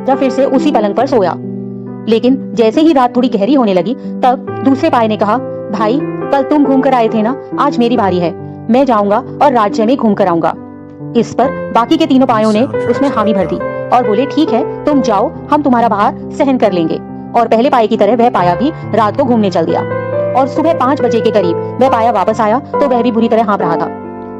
राजा फिर से उसी पलंग पर सोया। लेकिन जैसे ही रात थोड़ी गहरी होने लगी तब दूसरे पाये ने कहा, भाई कल तुम घूम कर आए थे ना, आज मेरी बारी है, मैं जाऊंगा और राज्य में घूम कर आऊंगा। इस पर बाकी के तीनों पायों ने उसमें हामी भर दी और बोले, ठीक है तुम जाओ, हम तुम्हारा भार सहन कर लेंगे। और पहले पाये की तरह वह पाया भी रात को घूमने चल दिया। और सुबह 5 बजे के करीब वह पाया वापस आया तो वह भी बुरी तरह हाँफ रहा था।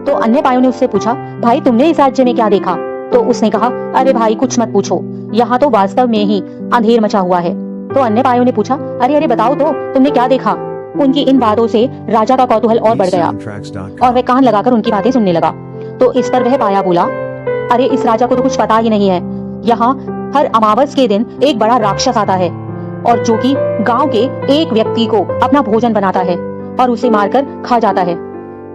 तो अन्य पायों ने उससे पूछा, भाई तुमने इस राज्य में क्या देखा? तो उसने कहा, अरे भाई कुछ मत पूछो, यहाँ तो वास्तव में ही अंधेर मचा हुआ है। तो अन्य पायों ने पूछा, अरे अरे बताओ तो तुमने क्या देखा? उनकी इन बातों से राजा का कौतूहल और बढ़ गया और वह कान लगाकर उनकी बातें सुनने लगा। तो इस पर वह पाया बोला, अरे इस राजा को तो कुछ पता ही नहीं है, यहाँ हर अमावस के दिन एक बड़ा राक्षस आता है और जो कि गांव के एक व्यक्ति को अपना भोजन बनाता है और उसे मारकर खा जाता है।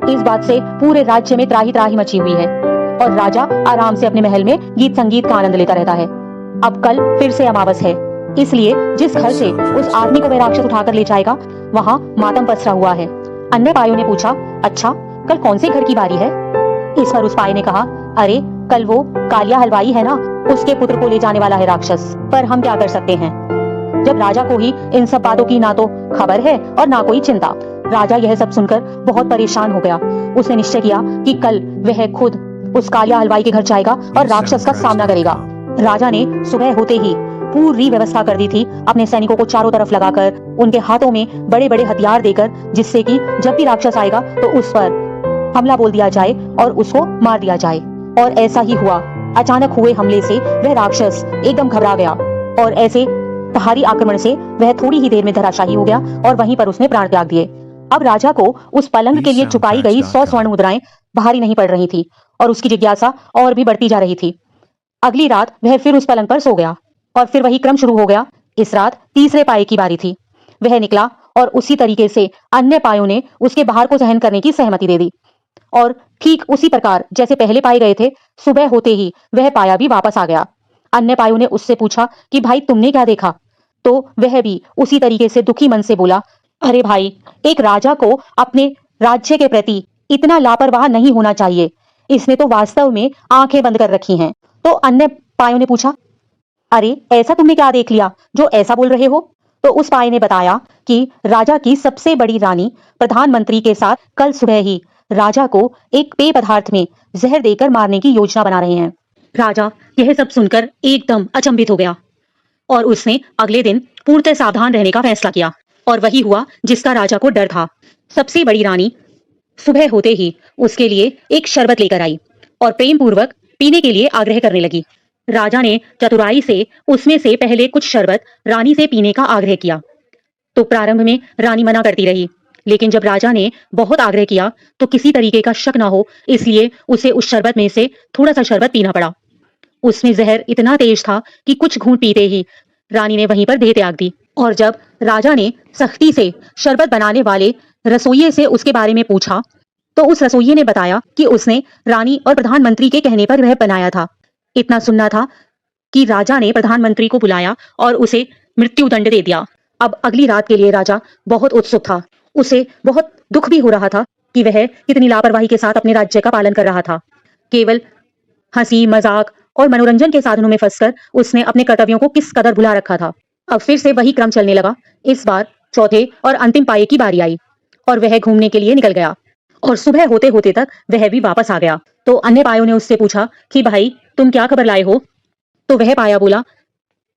इस बात से पूरे राज्य में त्राही त्राही मची हुई है और राजा आराम से अपने महल में गीत संगीत का आनंद लेता रहता है। अब कल फिर से अमावस है, इसलिए जिस घर से उस आदमी को वह राक्षस उठाकर ले जाएगा वहाँ मातम पसरा हुआ है। अन्य पायों ने पूछा, अच्छा कल कौन से घर की बारी है? इस पर उस पाये ने कहा, अरे कल वो कालिया हलवाई है ना, उसके पुत्र को ले जाने वाला है राक्षस। पर हम क्या कर सकते हैं जब राजा को ही इन सब बातों की ना तो खबर है और ना कोई चिंता। राजा यह सब सुनकर बहुत परेशान हो गया। उसने निश्चय किया कि कल वह खुद उस कालिया हलवाई के घर जाएगा और राक्षस का सामना करेगा। राजा ने सुबह होते ही पूरी व्यवस्था कर दी थी, अपने सैनिकों को चारों तरफ लगाकर, उनके हाथों में बड़े बड़े हथियार देकर, जिससे कि जब भी राक्षस आएगा तो उस पर हमला बोल दिया जाए और उसको मार दिया जाए। और ऐसा ही हुआ। अचानक हुए हमले से वह राक्षस एकदम घबरा गया और ऐसे भारी आक्रमण से वह थोड़ी ही देर में धराशायी हो गया और वहीं पर उसने प्राण त्याग दिए। अब राजा को उस पलंग के लिए चुकाई गई 100 स्वर्ण मुद्राएं भारी नहीं पड़ रही थी और उसकी जिज्ञासा और भी बढ़ती जा रही थी। अगली रात वह फिर उस पलंग पर सो गया और फिर वही क्रम शुरू हो गया। इस रात तीसरे पाये की बारी थी। वह निकला और उसी तरीके से अन्य पायों ने उसके बाहर को सहन करने की सहमति दे दी। और ठीक उसी प्रकार जैसे पहले पाए गए थे, सुबह होते ही वह पाया भी वापस आ गया। अन्य पायों ने उससे पूछा कि भाई तुमने क्या देखा? तो वह भी उसी तरीके से दुखी मन से बोला, अरे भाई एक राजा को अपने राज्य के प्रति इतना लापरवाह नहीं होना चाहिए, इसने तो वास्तव में आंखें बंद कर रखी हैं। तो अन्य पायों ने पूछा, अरे ऐसा तुमने क्या देख लिया जो ऐसा बोल रहे हो? तो उस पाये ने बताया कि राजा की सबसे बड़ी रानी प्रधानमंत्री के साथ कल सुबह ही राजा को एक पेय पदार्थ में जहर देकर मारने की योजना बना रहे हैं। राजा यह सब सुनकर एकदम अचंभित हो गया और उसने अगले दिन पूर्णतः सावधान रहने का फैसला किया। और वही हुआ जिसका राजा को डर था। सबसे बड़ी रानी सुबह होते ही उसके लिए एक शरबत लेकर आई और प्रेम पूर्वक पीने के लिए आग्रह करने लगी। राजा ने चतुराई से उसमें से पहले कुछ शरबत रानी से पीने का आग्रह किया। तो प्रारंभ में रानी मना करती रही, लेकिन जब राजा ने बहुत आग्रह किया तो किसी तरीके का शक ना हो इसलिए उसे उस शरबत में से थोड़ा सा शरबत पीना पड़ा। उसमें जहर इतना तेज था कि कुछ घूंट पीते ही रानी ने वहीं पर देह त्याग दी। और जब राजा ने सख्ती से शरबत बनाने वाले रसोइये से उसके बारे में पूछा तो उस रसोइये ने बताया कि उसने रानी और प्रधानमंत्री के कहने पर वह बनाया था। इतना सुनना था कि राजा ने प्रधानमंत्री को बुलाया और उसे मृत्यु दंड दे दिया। अब अगली रात के लिए राजा बहुत उत्सुक था। उसे बहुत दुख भी हो रहा था कि वह कितनी लापरवाही के साथ अपने राज्य का पालन कर रहा था। केवल हंसी मजाक और मनोरंजन के साधनों में फंसकर उसने अपने कर्तव्यों को किस कदर भुला रखा था। अब फिर से वही क्रम चलने लगा। इस बार चौथे और अंतिम पाये की बारी आई और वह घूमने के लिए निकल गया और सुबह होते होते तक वह भी वापस आ गया। तो अन्य पायों ने उससे पूछा कि भाई तुम क्या खबर लाए हो? तो वह पाया बोला,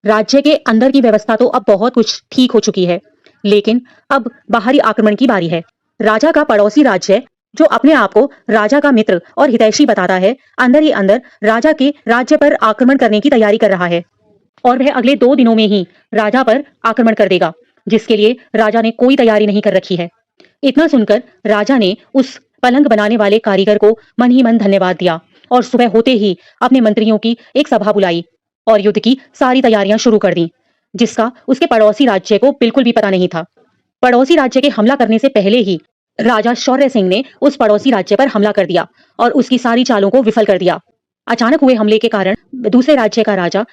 राज्य के अंदर की व्यवस्था तो अब बहुत कुछ ठीक हो चुकी है, लेकिन अब बाहरी आक्रमण की बारी है। राजा का पड़ोसी राज्य जो अपने आप को राजा का मित्र और हितैषी बताता है, अंदर ही अंदर राजा के राज्य पर आक्रमण करने की तैयारी कर रहा है और वह अगले 2 दिनों में ही राजा पर आक्रमण कर देगा, जिसके लिए राजा ने कोई तैयारी नहीं कर रखी है। इतना सुनकर राजा ने उस पलंग बनाने वाले कारीगर को मन ही मन धन्यवाद दिया और सुबह होते ही अपने मंत्रियों की एक सभा बुलाई और युद्ध की सारी तैयारियां शुरू कर दी, जिसका उसके पड़ोसी राज्य को बिल्कुल भी पता नहीं था। पड़ोसी राज्य के हमला करने से पहले ही राजा शौर्य सिंह ने उस पड़ोसी राज्य पर हमला कर दिया और उसकी सारी चालों को विफल कर दिया। अचानक हुए हमले के कारण दूसरे राज्य का राजा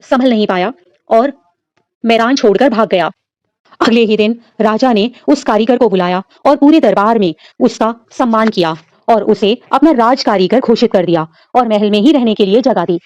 संभल नहीं पाया और मैदान छोड़कर भाग गया। अगले ही दिन राजा ने उस कारीगर को बुलाया और पूरे दरबार में उसका सम्मान किया और उसे अपना राज कारीगर घोषित कर दिया और महल में ही रहने के लिए जगह दी।